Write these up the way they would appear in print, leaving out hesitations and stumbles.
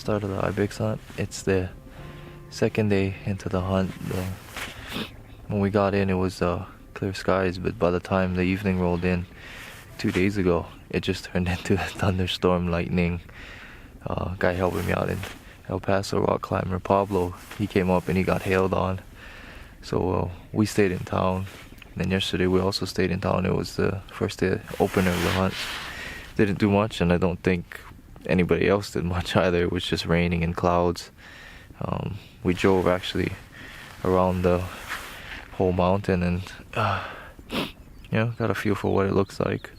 start of the Ibex hunt. It's the second day into the hunt. When we got in, it was clear skies, but by the time the evening rolled in 2 days ago, it just turned into a thunderstorm, lightning. Guy helping me out in El Paso, rock climber Pablo, he came up and he got hailed on. So we stayed in town. And then yesterday we also stayed in town. It was the first day opener of the hunt. Didn't do much, and I don't think anybody else did much either. It was just raining and clouds. We drove actually around the whole mountain and got a feel for what it looks like.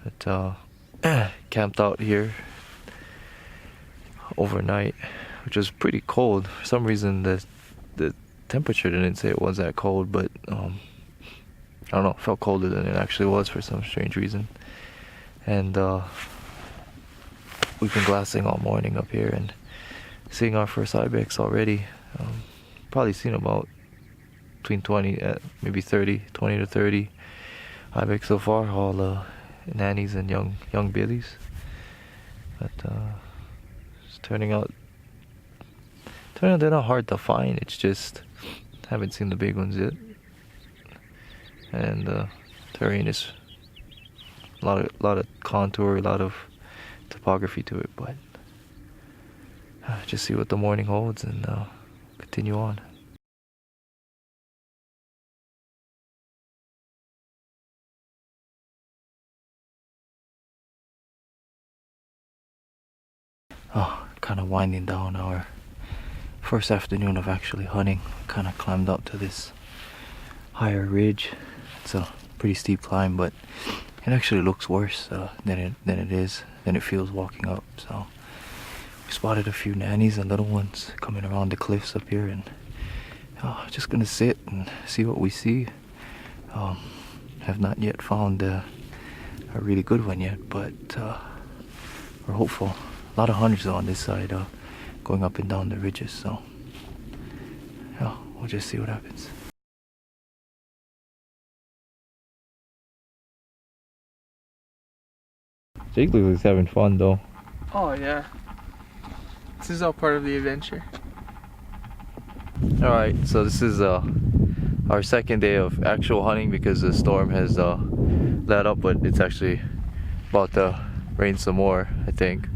But camped out here overnight, which was pretty cold. For some reason the temperature didn't say it was that cold, but I don't know, it felt colder than it actually was for some strange reason. And we've been glassing all morning up here and seeing our first Ibex already. Probably seen about between 20 to 30 Ibex so far, all nannies and young billies. But it's turning out they're not hard to find. It's just haven't seen the big ones yet. And terrain is a lot of contour, a lot of topography to it, but just see what the morning holds and continue on. Kind of winding down our first afternoon of actually hunting. Kind of climbed up to this higher ridge. It's a pretty steep climb, but it actually looks worse than it feels walking up. So we spotted a few nannies and little ones coming around the cliffs up here, and just gonna sit and see what we see. Have not yet found a really good one yet, but we're hopeful. A lot of hunters on this side, going up and down the ridges, so yeah, we'll just see what happens. Jake looks like he's having fun though. Oh yeah. This is all part of the adventure. Alright, so this is our second day of actual hunting because the storm has let up, but it's actually about to rain some more, I think.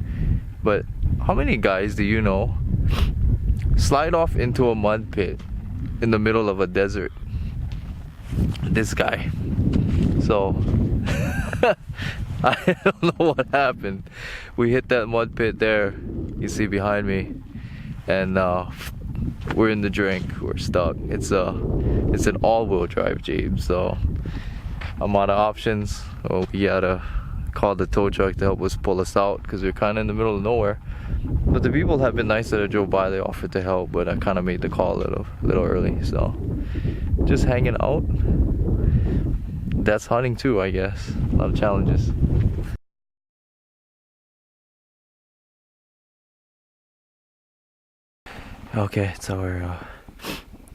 But how many guys do you know slide off into a mud pit in the middle of a desert? This guy. So I don't know what happened. We hit that mud pit there, you see behind me, and we're in the drink. We're stuck. It's an all-wheel drive Jeep, so I'm out of options. Well, we gotta call the tow truck to help us pull us out because we're kind of in the middle of nowhere. But the people have been nice that I drove by. They offered to help, but I kind of made the call a little early. So just hanging out. That's hunting too, I guess. A lot of challenges. Okay, it's our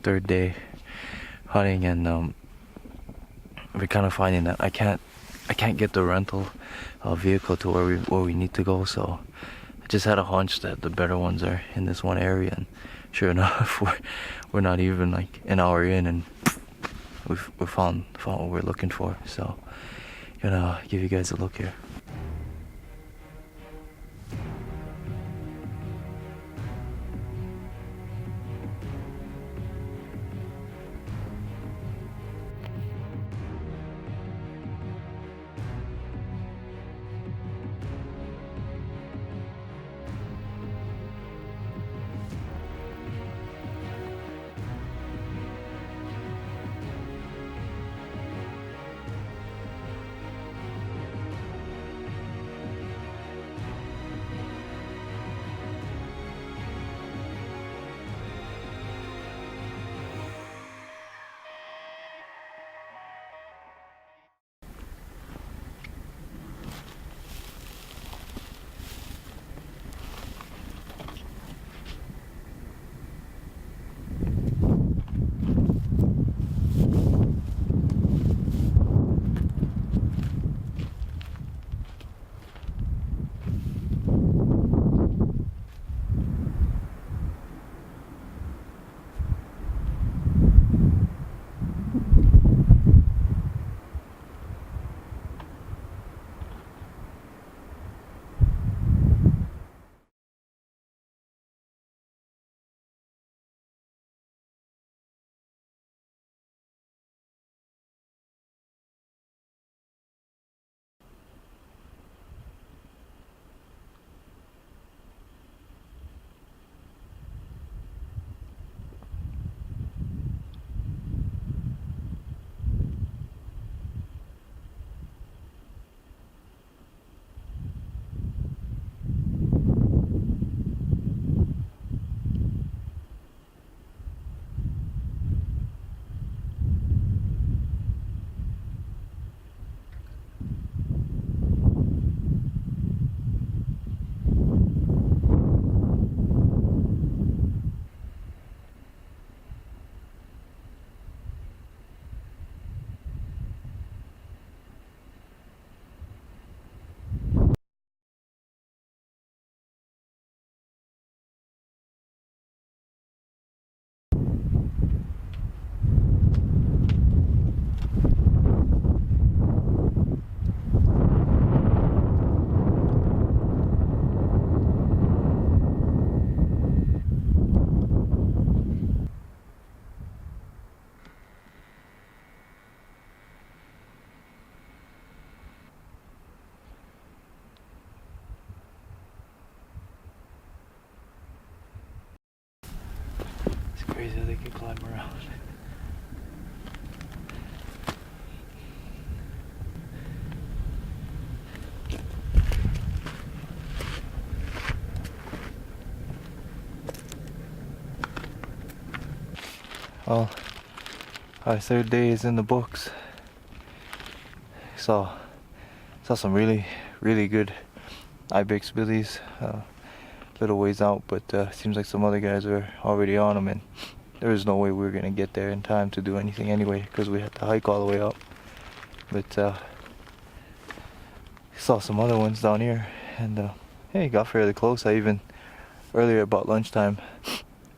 third day hunting, and we're kind of finding that I can't get the rental vehicle to where we need to go. So I just had a hunch that the better ones are in this one area, and sure enough, we're not even like an hour in, and we found what we're looking for. So gonna give you guys a look here. crazy how they can climb around. Well, our third day is in the books. Saw some really good Ibex billies, little ways out, but seems like some other guys are already on them, and there was no way we were gonna get there in time to do anything anyway, because we had to hike all the way up. But saw some other ones down here, and hey, got fairly close. I even earlier about lunchtime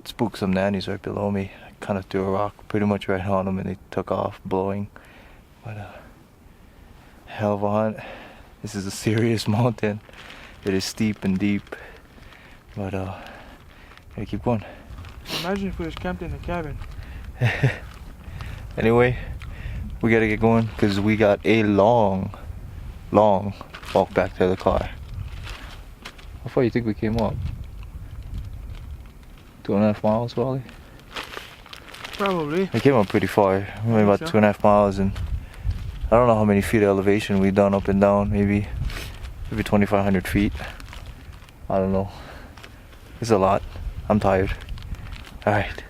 spooked some nannies right below me. I kind of threw a rock pretty much right on them, and they took off blowing. But hell of a hunt. This is a serious mountain. It is steep and deep, but gotta keep going. Imagine if we was camped in a cabin. Anyway, we gotta get going because we got a long walk back to the car. How far do you think we came up? 2.5 miles, probably. Probably. We came up pretty far, maybe about 2.5 miles, and I don't know how many feet of elevation we've done up and down. Maybe 2,500 feet. I don't know. It's a lot. I'm tired. Alright.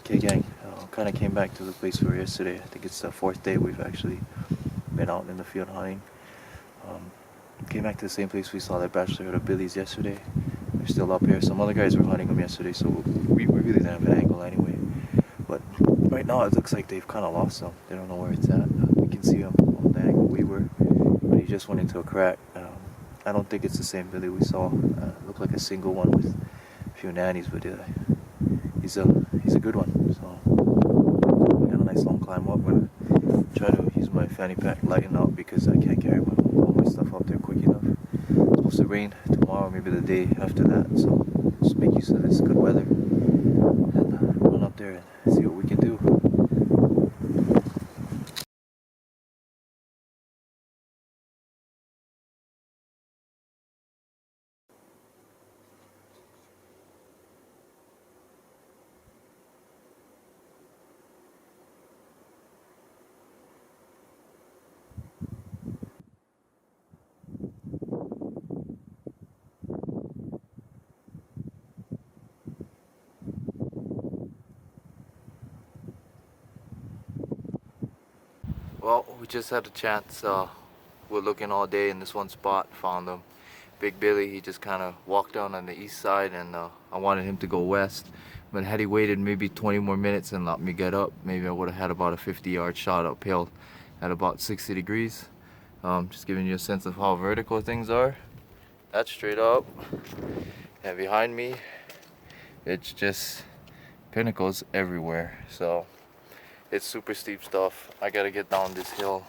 Okay, gang. Kind of came back to the place we were yesterday. I think it's the 4th day we've actually been out in the field hunting. Came back to the same place we saw that bachelor herd of billies yesterday. They're still up here. Some other guys were hunting them yesterday, so we really didn't have an angle anyway. But right now it looks like they've kind of lost them. They don't know where it's at. We can see him on the angle we were, but he just went into a crack. I don't think it's the same billy we saw. Looked like a single one with a few nannies, but he's a good one. So we got a nice long climb up. I'm gonna try to use my fanny pack, lighten up, because I can't carry all my stuff up there quick enough. It's supposed to rain tomorrow, maybe the day after that. So just make use of this good weather and run up there and see what we can do. Well, we just had a chance. We're looking all day in this one spot, found him. Big Billy, he just kind of walked down on the east side, and I wanted him to go west. But had he waited maybe 20 more minutes and let me get up, maybe I would have had about a 50-yard shot uphill at about 60 degrees. Just giving you a sense of how vertical things are. That's straight up. And behind me, it's just pinnacles everywhere. So it's super steep stuff. I gotta get down this hill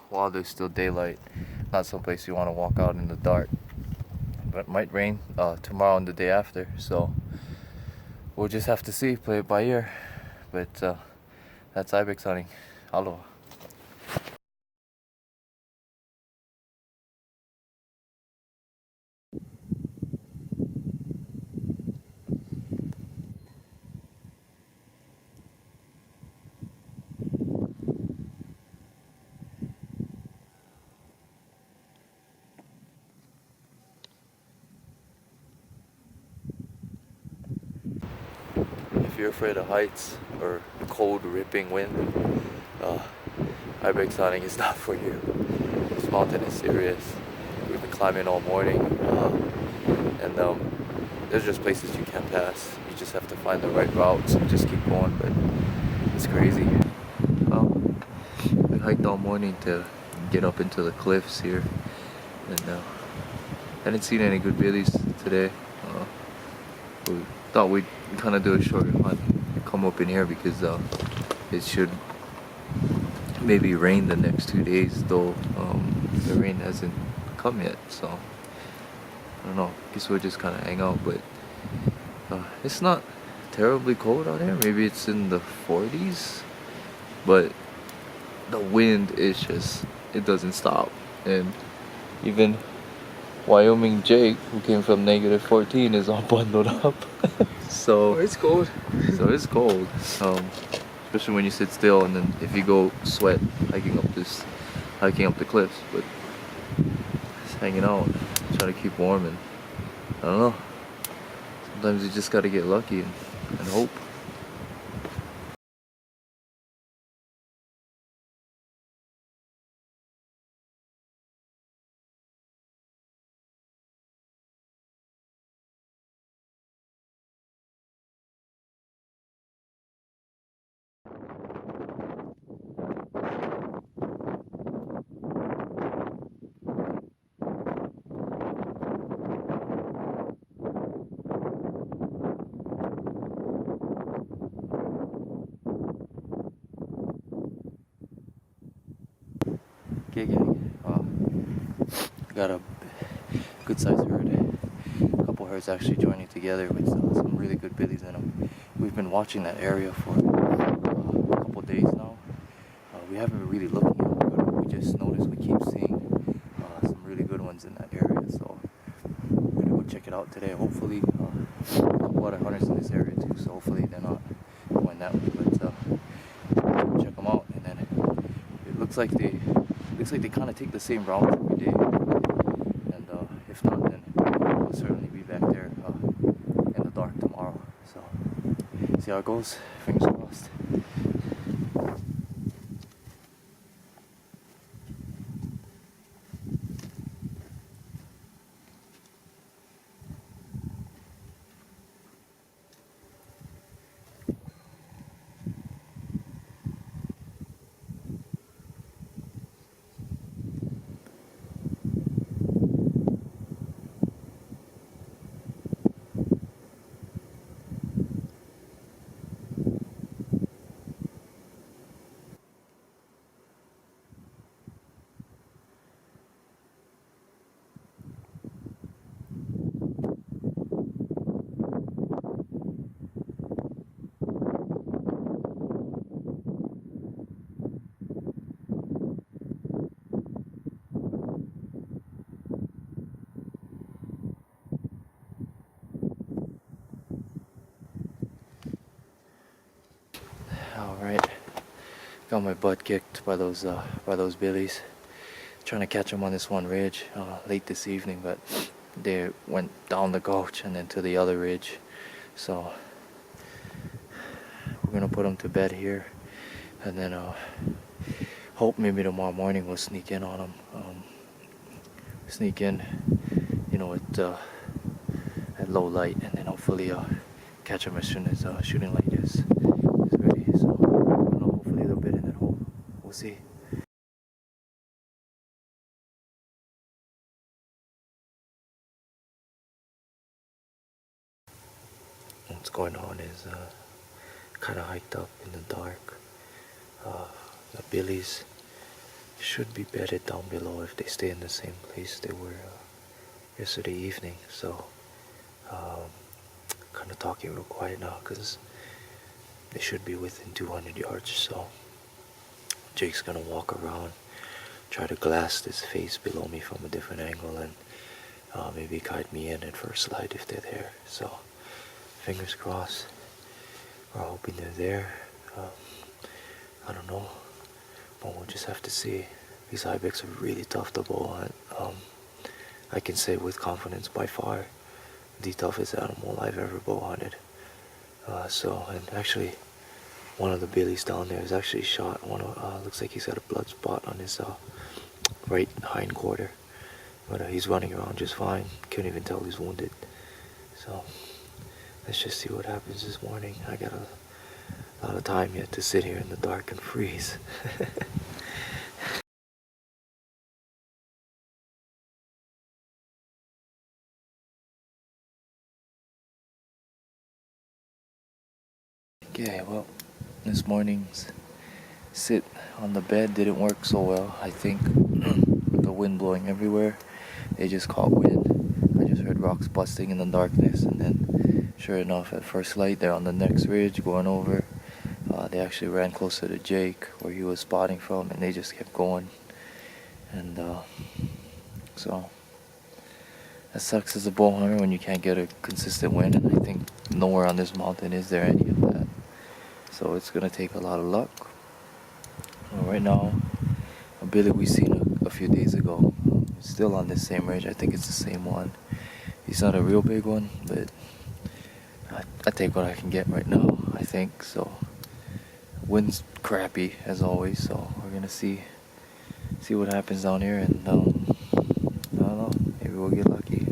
while there's still daylight. Not someplace you want to walk out in the dark. But it might rain tomorrow and the day after, so we'll just have to see, play it by ear. But that's Ibex hunting. Aloha. If you're afraid of heights or cold ripping wind, Ibex hunting is not for you. This mountain is serious. We've been climbing all morning, and there's just places you can't pass. You just have to find the right routes and just keep going, but it's crazy. We hiked all morning to get up into the cliffs here, and I didn't see any good billies today. We thought we'd kind of do a shorter hunt and come up in here because it should maybe rain the next 2 days, though the rain hasn't come yet, so I don't know. Guess we'll just kind of hang out, but it's not terribly cold out here. Maybe it's in the 40s, but the wind is just, it doesn't stop. And even Wyoming Jake, who came from -14, is all bundled up. Oh, it's cold. So it's cold. Especially when you sit still, and then if you go sweat hiking up the cliffs. But just hanging out, trying to keep warm, and I don't know. Sometimes you just gotta get lucky and hope. Okay, gang. Got a good sized herd. A couple herds actually joining together with some really good billies in them. We've been watching that area for a couple days now. We haven't been really looking at them, but we just noticed we keep seeing some really good ones in that area. So we're gonna go check it out today. Hopefully, a couple other hunters in this area too. So hopefully they're not going that way. But we'll check them out, and then it looks like they kind of take the same route every day. And if not, then we'll certainly be back there in the dark tomorrow. So see how it goes. Fingers crossed. All right, got my butt kicked by those billies. Trying to catch them on this one ridge late this evening, but they went down the gulch and then to the other ridge. So we're gonna put them to bed here, and then hope maybe tomorrow morning we'll sneak in on them. Sneak in, at low light, and then hopefully catch them as soon as shooting light is ready. So I don't know, hopefully they'll bid in that hole. We'll see. What's going on is kind of hiked up in the dark. The billies should be bedded down below if they stay in the same place they were yesterday evening. So kind of talking real quiet now because they should be within 200 yards or so. Jake's gonna walk around, try to glass this face below me from a different angle, and maybe guide me in at first light if they're there. So fingers crossed. We're hoping they're there. I don't know, but we'll just have to see. These Ibex are really tough to bow hunt. I can say with confidence, by far the toughest animal I've ever bow hunted. And actually, one of the billies down there is actually shot. Looks like he's got a blood spot on his right hind quarter, but he's running around just fine. Couldn't even tell he's wounded. So let's just see what happens this morning. I got a lot of time yet to sit here in the dark and freeze. Okay, well, this morning's sit on the bed didn't work so well. I think with the wind blowing everywhere, they just caught wind. I just heard rocks busting in the darkness, and then sure enough, at first light, they're on the next ridge going over. They actually ran closer to Jake, where he was spotting from, and they just kept going. And so that sucks as a bow hunter when you can't get a consistent wind. And I think nowhere on this mountain is there any of that. So it's gonna take a lot of luck. Right now, a billy we seen a few days ago, it's still on this same ridge. I think it's the same one. He's not a real big one, but I take what I can get right now, I think. So wind's crappy as always, so we're gonna see what happens down here, and I don't know, maybe we'll get lucky.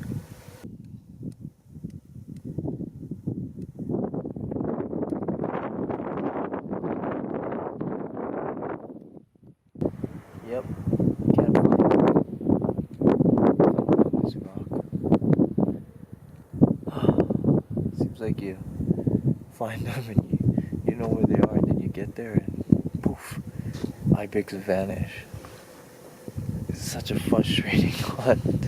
Yep, can't find this rock. Seems like you find them and you know where they are, and then you get there and poof, Ibex vanish. It's such a frustrating hunt.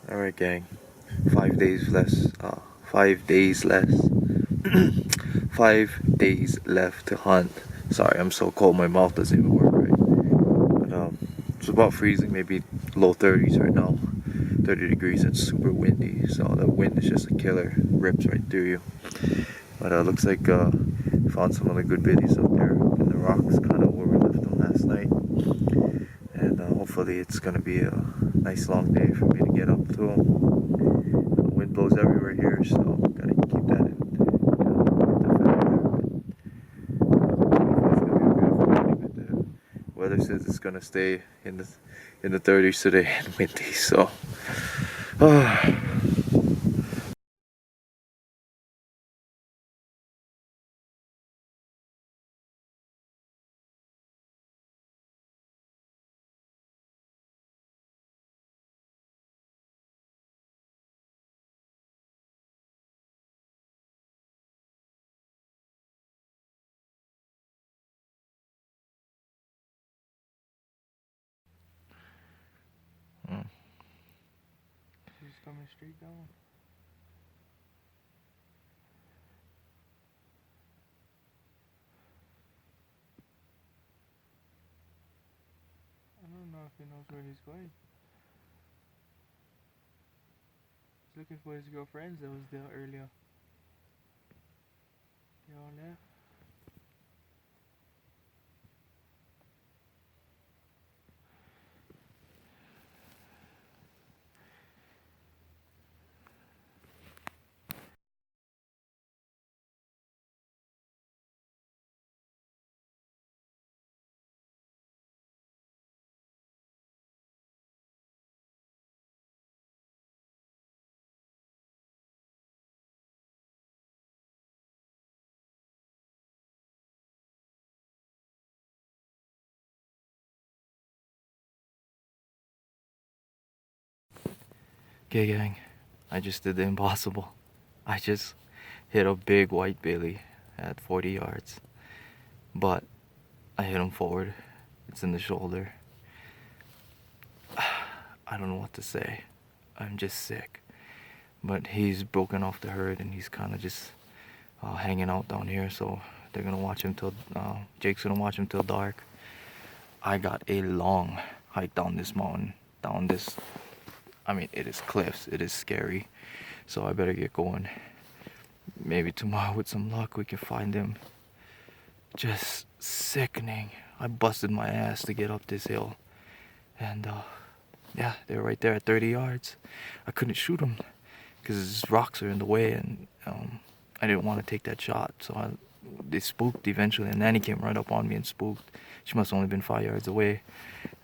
Alright gang, 5 days less, 5 days less, 5 days left to hunt. Sorry, I'm so cold, my mouth doesn't even work right. But it's about freezing, maybe low 30s right now, 30 degrees, and super windy, so the wind is just a killer, rips right through you. But looks like found some other good biddies up there in the rocks, kind of where we left them last night. And hopefully it's gonna be a nice long day for me to get up to them. The wind blows everywhere here, so gotta keep that in. The weather says it's gonna stay in the 30s today and windy, so. He's coming straight down. I don't know if he knows where he's going. He's looking for his girlfriends that was there earlier. They all left. Okay gang, I just did the impossible. I just hit a big white billy at 40 yards, but I hit him forward. It's in the shoulder. I don't know what to say. I'm just sick. But he's broken off the herd and he's kind of just hanging out down here, so they're gonna watch him till Jake's gonna watch him till dark. I got a long hike down this mountain, down this, I mean, it is cliffs, it is scary, so I better get going. Maybe tomorrow with some luck we can find him. Just sickening. I busted my ass to get up this hill, and yeah, they're right there at 30 yards. I couldn't shoot them because rocks are in the way, and I didn't want to take that shot, so they spooked eventually, and Nanny came right up on me and spooked. She must have only been 5 yards away,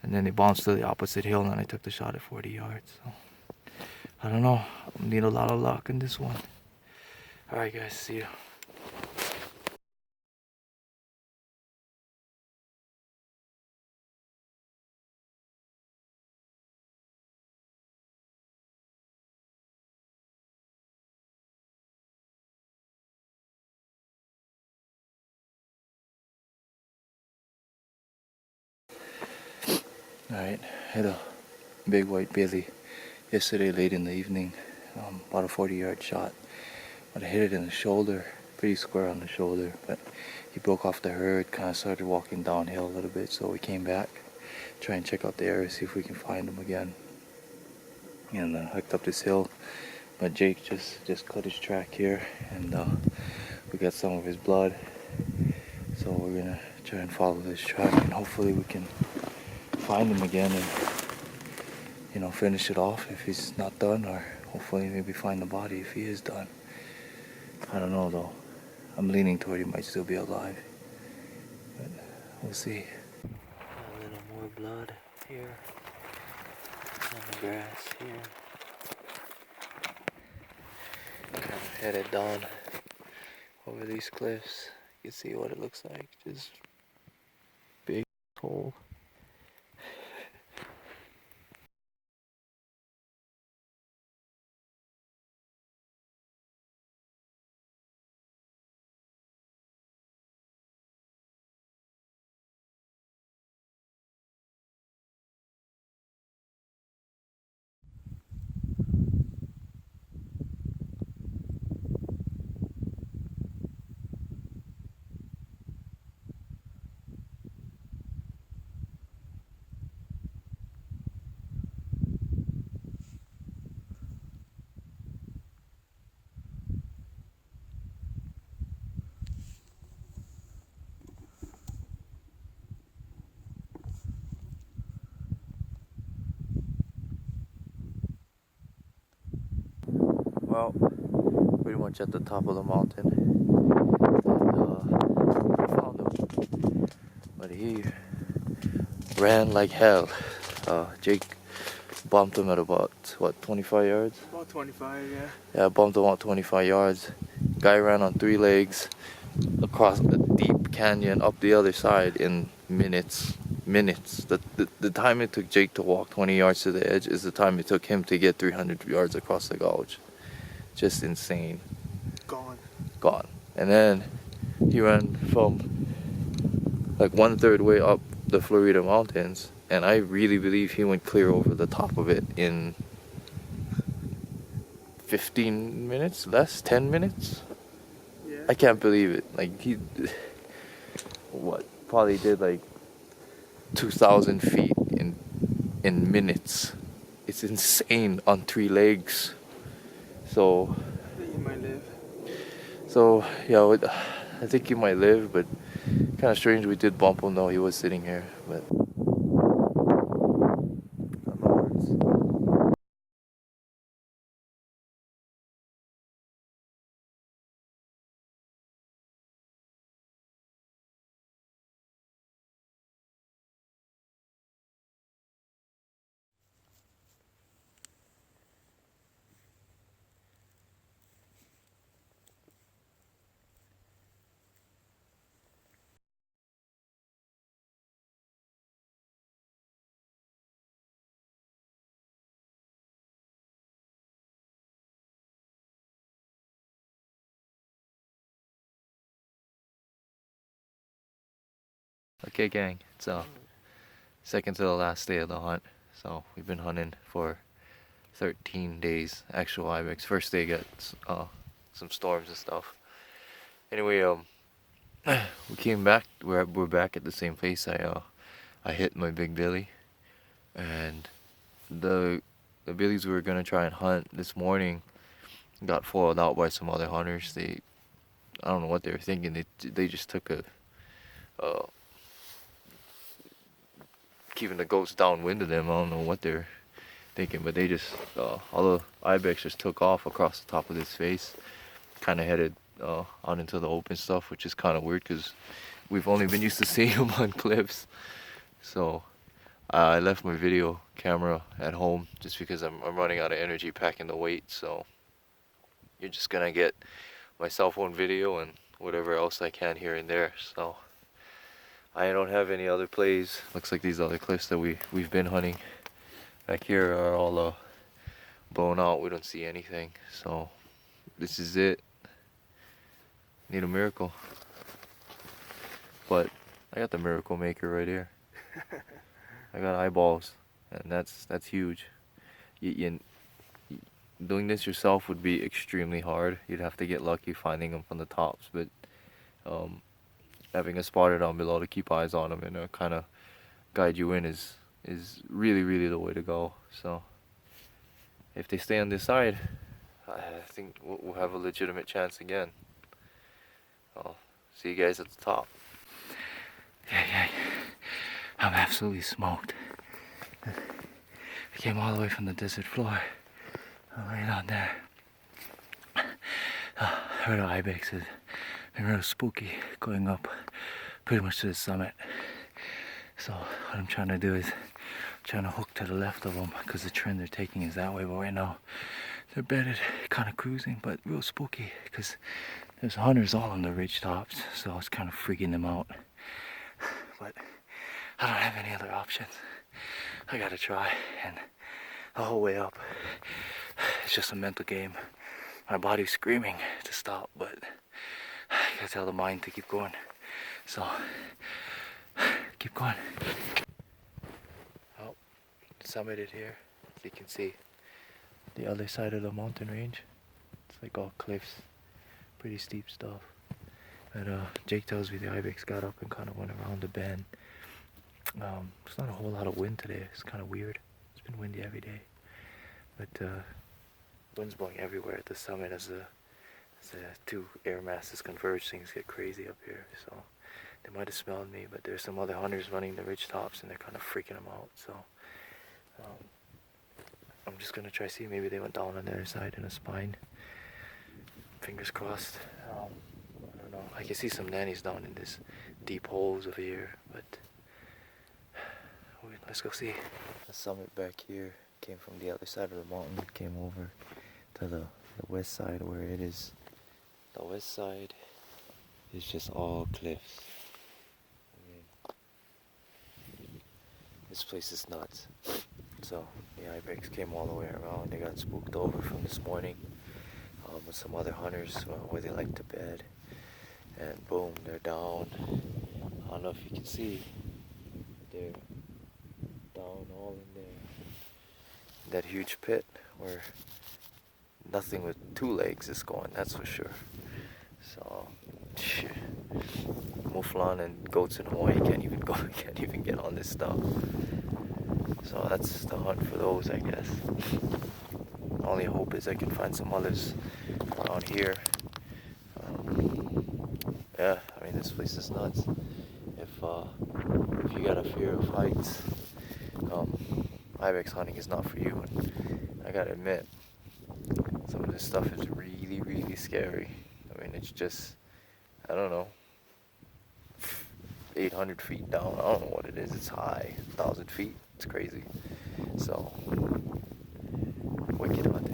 and then they bounced to the opposite hill, and I took the shot at 40 yards. So I don't know. I need a lot of luck in this one. All right, guys. See you. Alright, hit a big white billy yesterday late in the evening, about a 40-yard shot. But I hit it in the shoulder, pretty square on the shoulder, but he broke off the herd, kind of started walking downhill a little bit, so we came back, try and check out the area, see if we can find him again. And hiked up this hill, but Jake just cut his track here, and we got some of his blood, so we're gonna try and follow this track, and hopefully we can find him again and, you know, finish it off if he's not done, or hopefully maybe find the body if he is done. I don't know though. I'm leaning toward he might still be alive, but we'll see. A little more blood here on the grass here. Kind of headed down over these cliffs. You can see what it looks like. Just big hole. Well, pretty much at the top of the mountain, and we found him, but he ran like hell. Jake bumped him at about, what, 25 yards? About 25, yeah. Yeah, bumped him about 25 yards. Guy ran on 3 legs across a deep canyon up the other side in minutes. The time it took Jake to walk 20 yards to the edge is the time it took him to get 300 yards across the gulch. Just insane. Gone. And then he ran from like 1/3 way up the Florida mountains, and I really believe he went clear over the top of it in 15 minutes, less, 10 minutes. Yeah. I can't believe it. Like he, probably did like 2,000 feet in minutes. It's insane on 3 legs. So You might live. So yeah, I think he might live, but kind of strange we did bump him though. He was sitting here, but. Okay, gang, it's second to the last day of the hunt. So we've been hunting for 13 days. Actual Ibex. First day got some storms and stuff. Anyway, we came back. We're back at the same place. I hit my big billy, and the billies we were gonna try and hunt this morning got foiled out by some other hunters. I don't know what they were thinking. They just took a keeping the goats downwind of them. I don't know what they're thinking, but they just all the ibex just took off across the top of this face, kind of headed out into the open stuff, which is kind of weird because we've only been used to seeing them on cliffs. So I left my video camera at home just because I'm running out of energy packing the weight. So you're just gonna get my cell phone video and whatever else I can here and there. So I don't have any other plays. Looks like these other cliffs that we've been hunting back here are all blown out. We don't see anything. So this is it. Need a miracle. But I got the miracle maker right here. I got eyeballs, and that's huge. Doing this yourself would be extremely hard. You'd have to get lucky finding them from the tops, but having a spotter down below to keep eyes on them and kind of guide you in is really the way to go. So if they stay on this side, I think we'll have a legitimate chance again. I'll see you guys at the top. Yeah. I'm absolutely smoked. I came all the way from the desert floor. I'm right on there. I heard of Ibex has been real spooky going up pretty much to the summit. So what I'm trying to do is trying to hook to the left of them because the trend they're taking is that way. But right now they're bedded, kind of cruising, but real spooky because there's hunters all on the ridge tops. So it's kind of freaking them out. But I don't have any other options. I gotta try, and the whole way up, it's just a mental game. My body's screaming to stop, but I gotta tell the mind to keep going. So, keep going. Oh, summited here. As you can see, the other side of the mountain range. It's like all cliffs, pretty steep stuff. But Jake tells me the Ibex got up and kind of went around the bend. There's not a whole lot of wind today. It's kind of weird. It's been windy every day, but wind's blowing everywhere at the summit as the two air masses converge. Things get crazy up here. So they might have smelled me, but there's some other hunters running the ridge tops, and they're kind of freaking them out. So I'm just gonna try see. Maybe they went down on the other side in a spine. Fingers crossed. I don't know. I can see some nannies down in this deep holes over here, but. Let's go see. The summit back here came from the other side of the mountain, came over to the west side where it is. The west side is just all cliffs. I mean, this place is nuts. So the Ibex came all the way around. They got spooked over from this morning with some other hunters where they like to bed. And boom, they're down. I don't know if you can see. They're down all in there. That huge pit where nothing with two legs is going, that's for sure. So, shit. Mouflon and goats in Hawaii can't even get on this stuff. So that's the hunt for those, I guess. Only hope is I can find some others around here. Yeah, I mean, this place is nuts. If you got a fear of heights, Ibex hunting is not for you. And I gotta admit, some of this stuff is really scary. I mean, it's just, I don't know, 800 feet down. I don't know what it is. It's high, 1,000 feet. It's crazy. So, wicked hunting.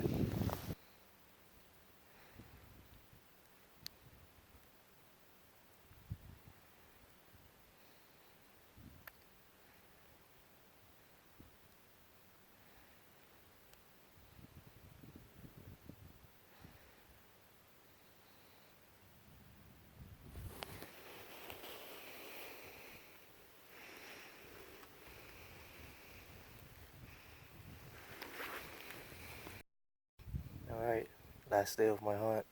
Alright, last day of my hunt.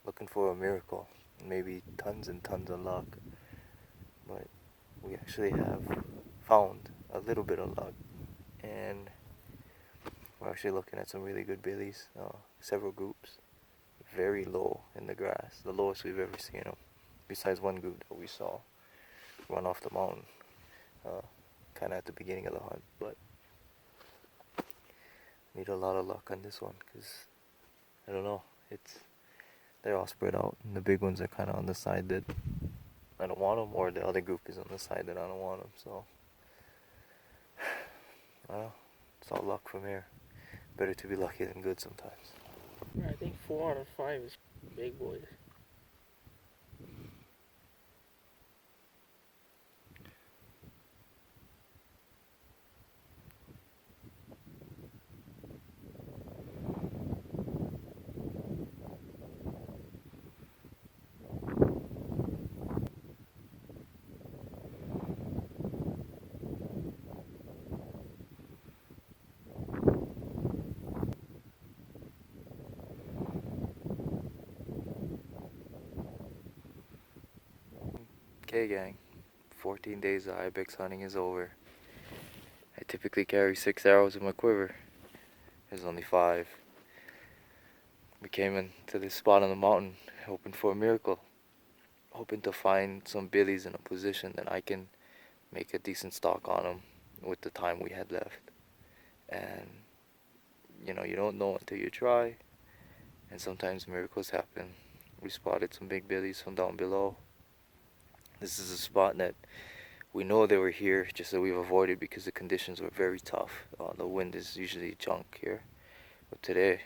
Looking for a miracle. Maybe tons and tons of luck. But we actually have found a little bit of luck. And we're actually looking at some really good billies. Several groups. Very low in the grass. The lowest we've ever seen them. Besides one group that we saw run off the mountain. Kind of at the beginning of the hunt. But need a lot of luck on this one because I don't know, it's they're all spread out, and the big ones are kind of on the side that I don't want them, or the other group is on the side that I don't want them. So, well, it's all luck from here. Better to be lucky than good sometimes. I think 4 out of 5 is big boys. Okay, gang. 14 days of Ibex hunting is over. I typically carry 6 arrows in my quiver. There's only 5. We came into this spot on the mountain hoping for a miracle. Hoping to find some billies in a position that I can make a decent stalk on them with the time we had left. And, you know, you don't know until you try. And sometimes miracles happen. We spotted some big billies from down below. This is a spot that we know they were here, just that we've avoided because the conditions were very tough. The wind is usually junk here, but today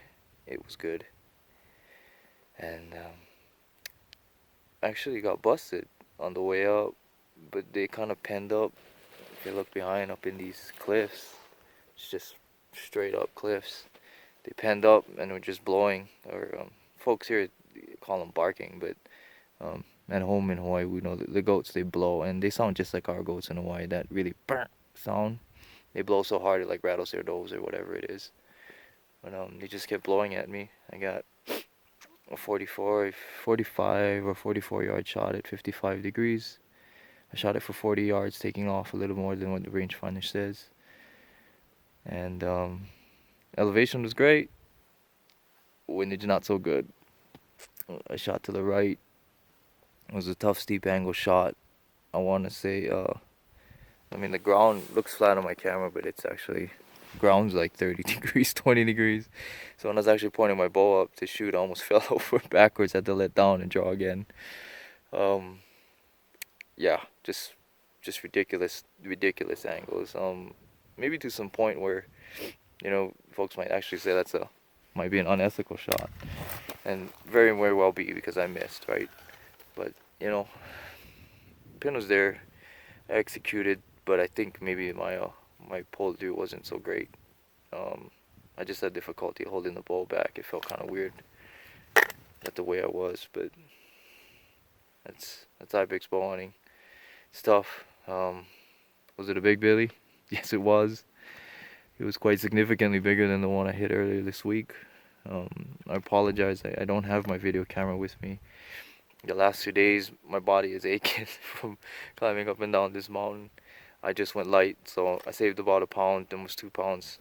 it was good. And actually got busted on the way up, but they kind of penned up. If you look behind, up in these cliffs, it's just straight up cliffs. They penned up and were just blowing, or folks here call them barking, but at home in Hawaii, we know that the goats, they blow, and they sound just like our goats in Hawaii, that really burnt sound. They blow so hard it like rattles their nose or whatever it is. But they just kept blowing at me. I got a 45 or 44 yard shot at 55 degrees. I shot it for 40 yards, taking off a little more than what the rangefinder says. And elevation was great. Windage not so good. I shot to the right. It was a tough, steep angle shot. I want to say, I mean, the ground looks flat on my camera, but it's actually, ground's like 30 degrees, 20 degrees. So when I was actually pointing my bow up to shoot, I almost fell over backwards, had to let down and draw again. Yeah, just ridiculous angles. Maybe to some point where, you know, folks might actually say might be an unethical shot, and very well be because I missed, right? But you know, pin was there, I executed, but I think maybe my pull through wasn't so great. I just had difficulty holding the bow back. It felt kind of weird, not the way I was, but that's Ibex bow hunting. It's tough. Was it a big billy? Yes, it was. It was quite significantly bigger than the one I hit earlier this week. I apologize. I don't have my video camera with me. The last 2 days, my body is aching from climbing up and down this mountain. I just went light, so I saved about a pound, almost 2 pounds.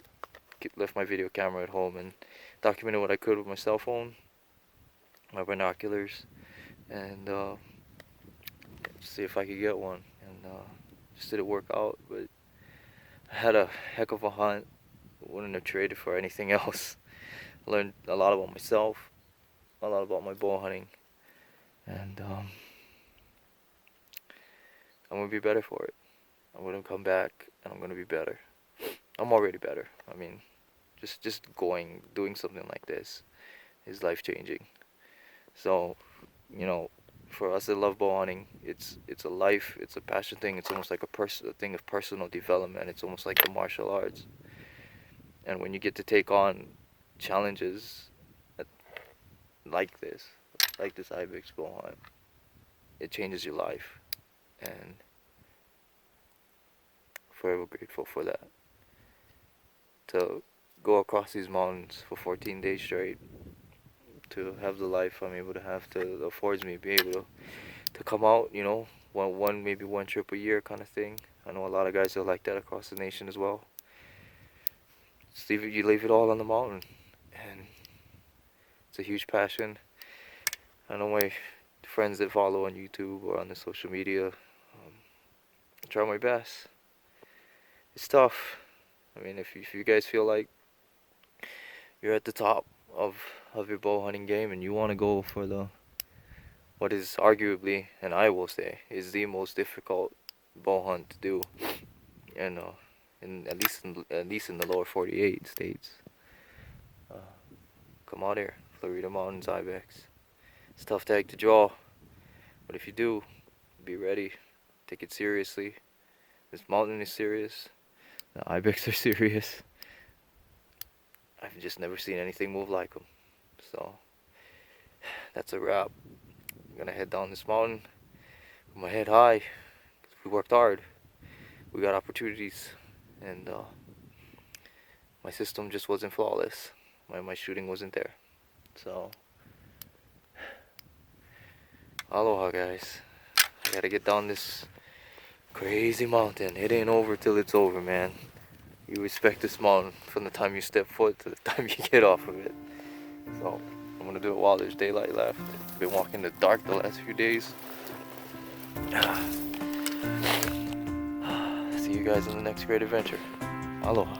Left my video camera at home and documented what I could with my cell phone, my binoculars, and see if I could get one. And just didn't work out, but I had a heck of a hunt. Wouldn't have traded for anything else. Learned a lot about myself, a lot about my bow hunting, and I'm gonna be better for it. I'm gonna come back and I'm gonna be better. I'm already better. I mean, just doing something like this is life changing. So, you know, for us that love bow hunting, it's a life, it's a passion thing. It's almost like a thing of personal development. It's almost like the martial arts. And when you get to take on challenges like this Ibex Bowhunt, it changes your life, and forever grateful for that. To go across these mountains for 14 days straight, to have the life I'm able to have, to affords me be able to come out, you know, maybe one trip a year kind of thing. I know a lot of guys are like that across the nation as well. You leave it all on the mountain, and it's a huge passion. I know my friends that follow on YouTube or on the social media, I try my best. It's tough. I mean, if you guys feel like you're at the top of of your bow hunting game and you want to go for the what is arguably, and I will say, is the most difficult bow hunt to do, and at least in the lower 48 states. Come out here, Florida Mountains Ibex. It's a tough tag to draw, but if you do, be ready. Take it seriously. This mountain is serious. The Ibex are serious. I've just never seen anything move like them. So that's a wrap. I'm gonna head down this mountain with my head high. We worked hard. We got opportunities, and my system just wasn't flawless. My shooting wasn't there. So aloha, guys. I gotta get down this crazy mountain. It ain't over till it's over, man. You respect this mountain from the time you step foot to the time you get off of it. So I'm gonna do it while there's daylight left. I've been walking in the dark the last few days. See you guys in the next great adventure. Aloha.